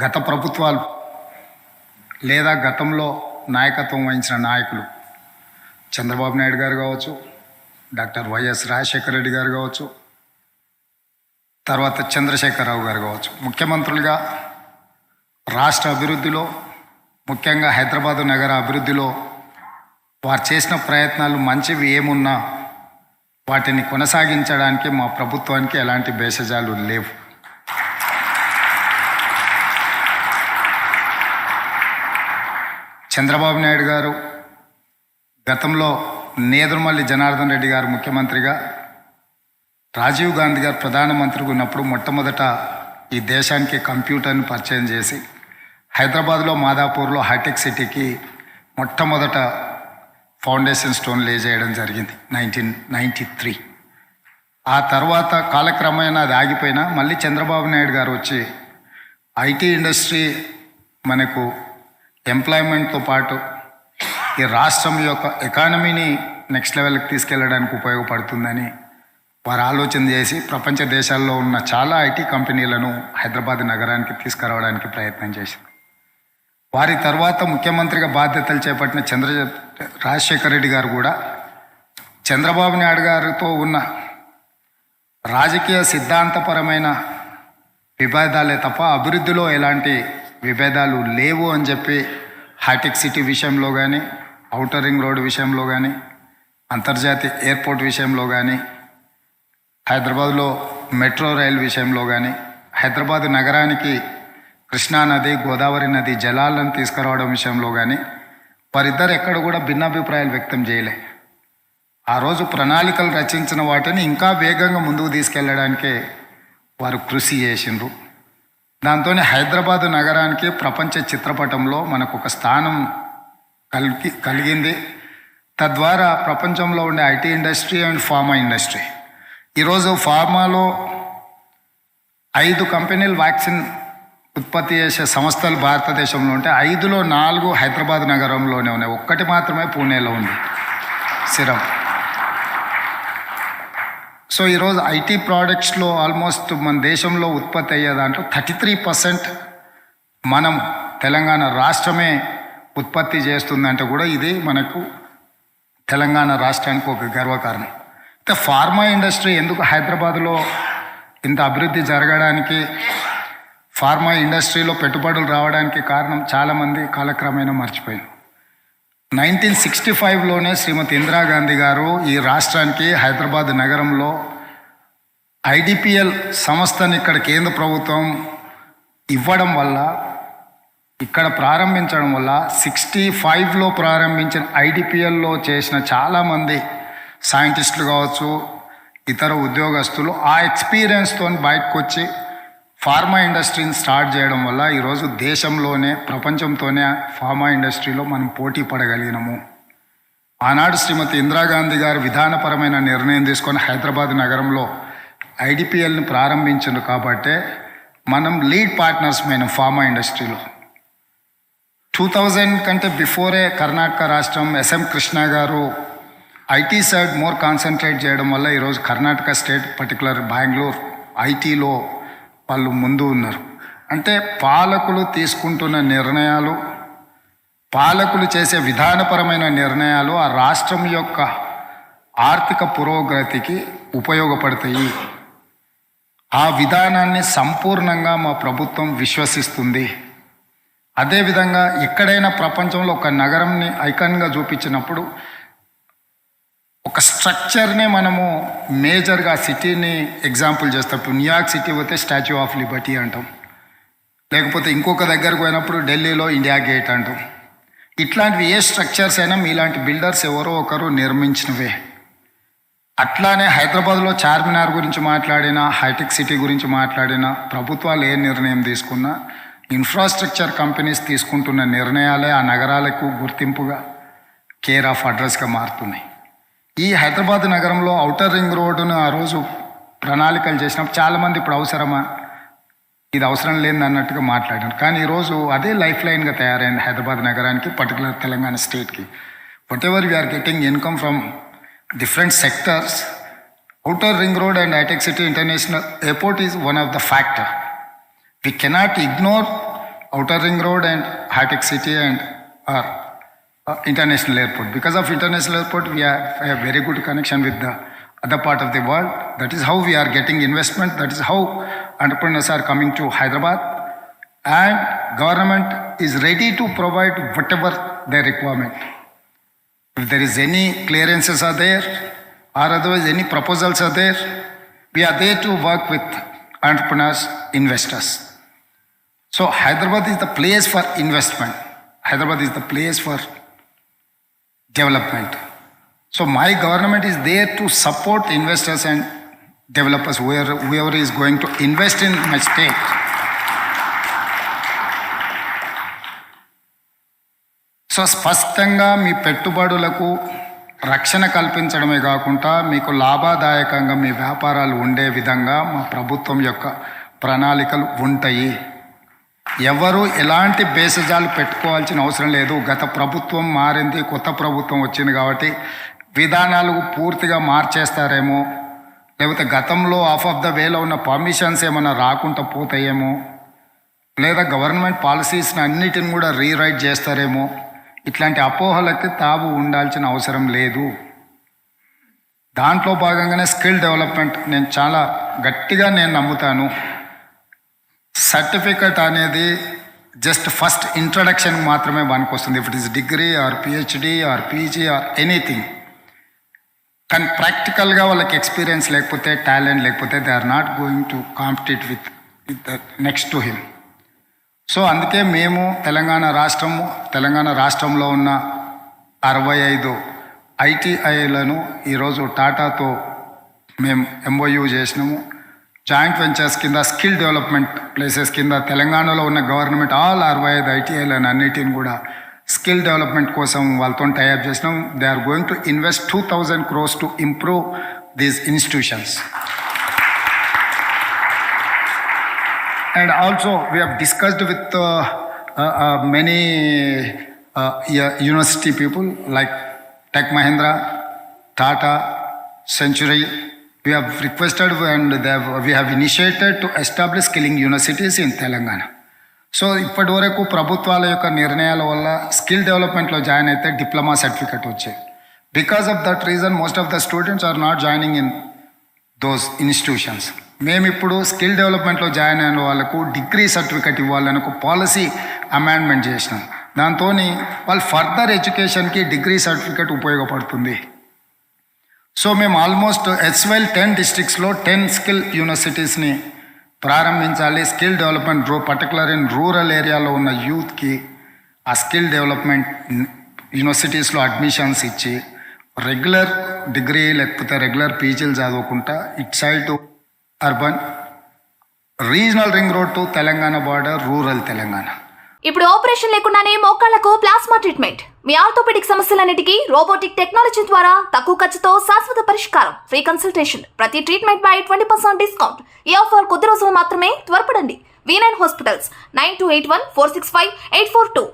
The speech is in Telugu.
గత ప్రభుత్వాలు లేదా గతంలో నాయకత్వం వహించిన నాయకులు చంద్రబాబు నాయుడు గారు కావచ్చు, డాక్టర్ వైఎస్ రాజశేఖర రెడ్డి గారు కావచ్చు, తర్వాత చంద్రశేఖరరావు గారు కావచ్చు, ముఖ్యమంత్రులుగా రాష్ట్ర అభివృద్ధిలో, ముఖ్యంగా హైదరాబాదు నగర అభివృద్ధిలో వారు చేసిన ప్రయత్నాలు మంచివి ఏమున్నా వాటిని కొనసాగించడానికి మా ప్రభుత్వానికి ఎలాంటి భేషజాలు లేవు. చంద్రబాబు నాయుడు గారు గతంలో నేదురుమల్లి జనార్దన్ రెడ్డి గారు ముఖ్యమంత్రిగా, రాజీవ్ గాంధీ గారు ప్రధానమంత్రిగా ఉన్నప్పుడు మొట్టమొదట ఈ దేశానికి కంప్యూటర్ని పరిచయం చేసి హైదరాబాద్లో మాదాపూర్లో హైటెక్ సిటీకి మొట్టమొదట ఫౌండేషన్ స్టోన్ లే చేయడం జరిగింది 1993. ఆ తర్వాత కాలక్రమేణా అది ఆగిపోయినా మళ్ళీ చంద్రబాబు నాయుడు గారు వచ్చి ఐటీ ఇండస్ట్రీ మనకు ఎంప్లాయ్మెంట్తో పాటు ఈ రాష్ట్రం యొక్క ఎకానమీని నెక్స్ట్ లెవెల్కి తీసుకెళ్ళడానికి ఉపయోగపడుతుందని వారు ఆలోచన చేసి ప్రపంచ దేశాల్లో ఉన్న చాలా ఐటీ కంపెనీలను హైదరాబాద్ నగరానికి తీసుకురావడానికి ప్రయత్నం చేశారు. వారి తర్వాత ముఖ్యమంత్రిగా బాధ్యతలు చేపట్టిన రాజశేఖర రెడ్డి గారు కూడా చంద్రబాబు నాయుడు గారితో ఉన్న రాజకీయ సిద్ధాంతపరమైన విభేదాలే తప్ప అభివృద్ధిలో ఎలాంటి విభేదాలు లేవు అని చెప్పి హైటెక్ సిటీ విషయంలో కానీ, ఔటర్ రింగ్ రోడ్ విషయంలో కానీ, అంతర్జాతీయ ఎయిర్పోర్ట్ విషయంలో కానీ, హైదరాబాద్లో మెట్రో రైల్ విషయంలో కానీ, హైదరాబాద్ నగరానికి కృష్ణానది, గోదావరి నది జలాలను తీసుకురావడం విషయంలో కానీ వారిద్దరు ఎక్కడ కూడా భిన్నాభిప్రాయాలు వ్యక్తం చేయలే. ఆ రోజు ప్రణాళికలు రచించిన వాటిని ఇంకా వేగంగా ముందుకు తీసుకెళ్ళడానికే వారు కృషి చేసిండ్రు. దాంతోనే హైదరాబాదు నగరానికి ప్రపంచ చిత్రపటంలో మనకు ఒక స్థానం కలిగింది. తద్వారా ప్రపంచంలో ఉండే IT industry and pharma industry, ఈరోజు ఫార్మాలో 5 కంపెనీలు వ్యాక్సిన్ ఉత్పత్తి చేసే సంస్థలు భారతదేశంలో ఉంటే 5లో 4 హైదరాబాద్ నగరంలోనే ఉన్నాయి. ఒక్కటి మాత్రమే పూణేలో ఉంది, సిరం. సో ఈరోజు ఐటీ ప్రోడక్ట్స్లో ఆల్మోస్ట్ మన దేశంలో ఉత్పత్తి అయ్యే దాంట్లో 33% మనం తెలంగాణ రాష్ట్రమే ఉత్పత్తి చేస్తుందంటే కూడా ఇది మనకు తెలంగాణ రాష్ట్రానికి ఒక గర్వకారణం. అయితే ఫార్మా ఇండస్ట్రీ ఎందుకు హైదరాబాద్లో ఇంత అభివృద్ధి జరగడానికి, ఫార్మా ఇండస్ట్రీలో పెట్టుబడులు రావడానికి కారణం చాలామంది కాలక్రమేణా మర్చిపోయారు. 1965లోనే శ్రీమతి ఇందిరాగాంధీ గారు ఈ రాష్ట్రానికి హైదరాబాద్ నగరంలో ఐడిపిఎల్ సంస్థని ఇక్కడ కేంద్ర ప్రభుత్వం ఇవ్వడం వల్ల, ఇక్కడ ప్రారంభించడం వల్ల 65లో ప్రారంభించిన ఐడిపిఎల్లో చేసిన చాలామంది సైంటిస్టులు కావచ్చు, ఇతర ఉద్యోగస్తులు ఆ ఎక్స్పీరియన్స్తో బయటకు వచ్చి ఫార్మా ఇండస్ట్రీని స్టార్ట్ చేయడం వల్ల ఈరోజు దేశంలోనే ప్రపంచంతోనే ఫార్మా ఇండస్ట్రీలో మనం పోటీ పడగలిగినాము. ఆనాడు శ్రీమతి ఇందిరాగాంధీ గారు విధానపరమైన నిర్ణయం తీసుకొని హైదరాబాద్ నగరంలో ఐడిపిఎల్ని ప్రారంభించారు కాబట్టే మనం లీడ్ పార్ట్నర్స్ అయిన ఫార్మా ఇండస్ట్రీలో. 2000 కంటే బిఫోరే కర్ణాటక రాష్ట్రం ఎస్ఎం కృష్ణ గారు ఐటీ సైడ్ మోర్ కాన్సన్ట్రేట్ చేయడం వల్ల ఈరోజు కర్ణాటక స్టేట్, పర్టికులర్ బెంగళూరు ఐటీలో వాళ్ళు ముందు ఉన్నారు. అంటే పాలకులు తీసుకుంటున్న నిర్ణయాలు, పాలకులు చేసే విధానపరమైన నిర్ణయాలు ఆ రాష్ట్రం యొక్క ఆర్థిక పురోగతికి ఉపయోగపడతాయి. ఆ విధానాన్ని సంపూర్ణంగా మా ప్రభుత్వం విశ్వసిస్తుంది. అదేవిధంగా ఎక్కడైనా ప్రపంచంలో ఒక నగరంని ఐకాన్గా చూపించినప్పుడు ఒక స్ట్రక్చర్నే మనము మేజర్గా సిటీని ఎగ్జాంపుల్ చేస్తాం. ఇప్పుడు న్యూయార్క్ సిటీ పోతే స్టాచ్యూ ఆఫ్ లిబర్టీ అంటాం, లేకపోతే ఇంకొక దగ్గరకు పోయినప్పుడు ఢిల్లీలో ఇండియా గేట్ అంటాం. ఇట్లాంటివి ఏ స్ట్రక్చర్స్ అయినా మీలాంటి బిల్డర్స్ ఎవరో ఒకరు నిర్మించినవే. అట్లానే హైదరాబాద్లో చార్మినార్ గురించి మాట్లాడినా, హైటెక్ సిటీ గురించి మాట్లాడినా, ప్రభుత్వాలు ఏ నిర్ణయం తీసుకున్నా ఇన్ఫ్రాస్ట్రక్చర్ కంపెనీస్ తీసుకుంటున్న నిర్ణయాలే ఆ నగరాలకు గుర్తింపుగా, కేర్ ఆఫ్ అడ్రస్గా మారుతున్నాయి. ఈ హైదరాబాద్ నగరంలో ఔటర్ రింగ్ రోడ్డును ఆ రోజు ప్రణాళికలు చేసినప్పుడు చాలామంది ఇప్పుడు అవసరమా, ఇది అవసరం లేని అన్నట్టుగా మాట్లాడారు. కానీ ఈరోజు అదే లైఫ్ లైన్గా తయారైంది హైదరాబాద్ నగరానికి, పర్టికులర్ తెలంగాణ స్టేట్కి. Whatever we are getting income from different sectors, outer ring road and హైటెక్ city international airport is one of the factor. We cannot ignore outer ring road and high-tech city and our international airport. Because of international airport, we have a very good connection with the other part of the world. That is how we are getting investment. That is how entrepreneurs are coming to Hyderabad. And government is ready to provide whatever their requirement. If there is any clearances are there, or otherwise any proposals are there, we are there to work with entrepreneurs, investors. So Hyderabad is the place for investment. Hyderabad is the place for development. So my government is there to support investors and developers, whoever is going to invest in my state. So స్పష్టంగా మీ పెట్టుబడులకు రక్షణ కల్పించడమే కాకుండా మీకు లాభదాయకంగా మీ వ్యాపారాలు ఉండే విధంగా మా ప్రభుత్వం యొక్క ప్రణాళికలు ఉంటాయి. ఎవరు ఎలాంటి బేసజాలు పెట్టుకోవాల్సిన అవసరం లేదు. గత ప్రభుత్వం మారింది, కొత్త ప్రభుత్వం వచ్చింది కాబట్టి విధానాలు పూర్తిగా మార్చేస్తారేమో, లేకపోతే గతంలో ఆఫ్ ఆఫ్ ద వేలో ఉన్న పర్మిషన్స్ ఏమైనా రాకుండా పోతాయేమో, లేదా గవర్నమెంట్ పాలసీస్ని అన్నిటిని కూడా రీరైట్ చేస్తారేమో, ఇట్లాంటి అపోహలకి తావు ఉండాల్సిన అవసరం లేదు. దాంట్లో భాగంగానే స్కిల్ డెవలప్మెంట్ నేను చాలా గట్టిగా నమ్ముతాను. సర్టిఫికెట్ అనేది జస్ట్ ఫస్ట్ ఇంట్రడక్షన్ మాత్రమే పనికొస్తుంది. If it is degree or PhD or PG or anything. కానీ ప్రాక్టికల్గా వాళ్ళకి ఎక్స్పీరియన్స్ లేకపోతే, టాలెంట్ లేకపోతే, they are not going to compete with next to him. So అందుకే మేము తెలంగాణ రాష్ట్రంలో ఉన్న 65 ఐటీఐలను ఈరోజు టాటాతో మేము ఎంఓయూ చేసినాము. జాయింట్ వెంచర్స్ కింద స్కిల్ డెవలప్మెంట్ ప్లేసెస్ కింద తెలంగాణలో ఉన్న గవర్నమెంట్ ఆల్ 65 ఐటీఐలను అన్నిటిని కూడా స్కిల్ డెవలప్మెంట్ కోసం వాళ్ళతో టైఅప్ చేసినాం. They are going to invest 2000 crores to improve these institutions. And also we have discussed with many university people like Tech Mahindra, Tata, Century. We have requested and we have initiated to establish skilling universities in Telangana. So ఇప్పటి వరకు ప్రభుత్వాల యొక్క నిర్ణయాల వల్ల స్కిల్ డెవలప్మెంట్లో జాయిన్ అయితే డిప్లొమా సర్టిఫికెట్ వచ్చేది. Because of that reason most of the students are not joining in those institutions. మేము ఇప్పుడు స్కిల్ డెవలప్మెంట్లో జాయిన్ అయిన వాళ్ళకు డిగ్రీ సర్టిఫికెట్ ఇవ్వాలని ఒక పాలసీ అమెండ్మెంట్ చేసినాం. దాంతో వాళ్ళు ఫర్దర్ ఎడ్యుకేషన్కి డిగ్రీ సర్టిఫికెట్ ఉపయోగపడుతుంది. సో మేము ఆల్మోస్ట్ ఎస్వెల్ 10 డిస్ట్రిక్ట్స్లో 10 స్కిల్ యూనివర్సిటీస్ని ప్రారంభించాలి. Skill development particular in rural ఏరియాలో ఉన్న యూత్కి ఆ స్కిల్ డెవలప్మెంట్ యూనివర్సిటీస్లో అడ్మిషన్స్ ఇచ్చి రెగ్యులర్ డిగ్రీ లేకపోతే రెగ్యులర్ పీజీలు చదువుకుంటా it side to urban regional ring road to Telangana border, rural Telangana. ఇప్పుడు ఆపరేషన్ లేకుండానే మోకాళ్లకు ప్లాస్మా ట్రీట్మెంట్. మీ ఆర్థోపెడిక్ సమస్యలన్నిటికీ రోబోటిక్ టెక్నాలజీ ద్వారా తక్కువ ఖర్చుతో శాశ్వత పరిష్కారం. Free consultation. ప్రతి ట్రీట్మెంట్ పై 20% డిస్కౌంట్. ఈ ఆఫర్ కొద్ది రోజులు మాత్రమే. త్వరపడండి. V9 hospitals 9281465842.